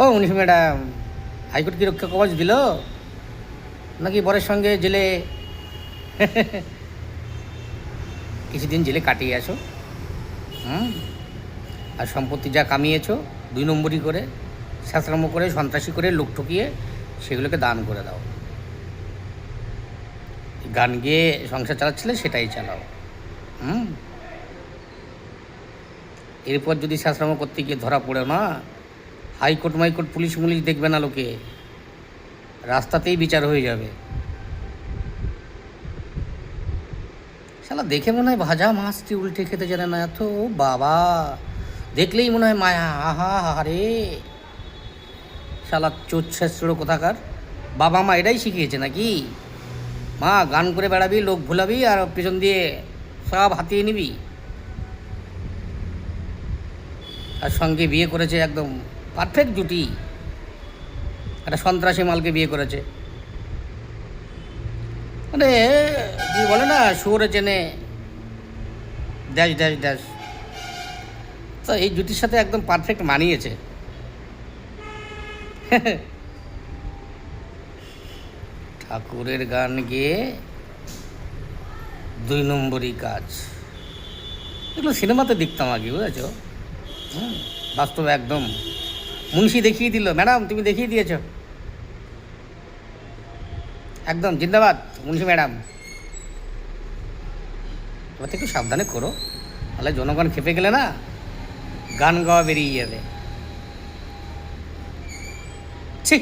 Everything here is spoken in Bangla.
ও মনীষ ম্যাডাম, হাইকোর্ট কি রক্ষা কবচ দিল নাকি বরের সঙ্গে জেলে কিছুদিন জেলে কাটিয়ে আসো? আর সম্পত্তি যা কামিয়েছো 2 নম্বরই করে, শাস্ত্রাম্য করে, সন্ত্রাসী করে, লোক ঠকিয়ে সেগুলোকে দান করে দাও। গান গেয়ে সংসার চালাচ্ছিলে সেটাই চালাও। এরপর যদি শাস্ত্রাম্য করতে গিয়ে ধরা পড়ে না, হাইকোর্ট মাইকোর্ট পুলিশ মুলিশ দেখবে না, লোকে রাস্তাতেই বিচার হয়ে যাবে। শালা দেখে মনে হয় ভাজা মাছটি উল্টে খেতে জানে না, এত বাবা দেখলেই মনে হয় মায়া, আহা হারে। শালা চোচ্ছাস্ত্র কোথাকার। বাবা মা এটাই শিখিয়েছে নাকি? মা গান করে বেড়াবি, লোক ভুলাবি, আর পেছন দিয়ে সব হাতিয়ে নিবি। আর সঙ্গে বিয়ে করেছে একদম পারফেক্ট জুটি, একটা সন্ত্রাসী মালকে বিয়ে করেছে। মানে কি বলে না, শুয়োরে চেনে ড্যাশ ড্যাশ ড্যাশ। তো এই জুটির সাথে একদম পারফেক্ট মানিয়েছে। ঠাকুরের গান গেয়ে 2 নম্বরই কাজ। এগুলো সিনেমাতে দেখতাম আগে, বুঝেছ? বাস্তবে একদম মুন্সি দেখিয়ে দিল। ম্যাডাম তুমি দেখিয়ে দিয়েছ, একদম জিন্দাবাদ মুন্সি ম্যাডাম। এবার একটু সাবধানে করো, তাহলে জনগণ খেপে গেলে না গান গাওয়া বেরিয়ে যাবে। ছি।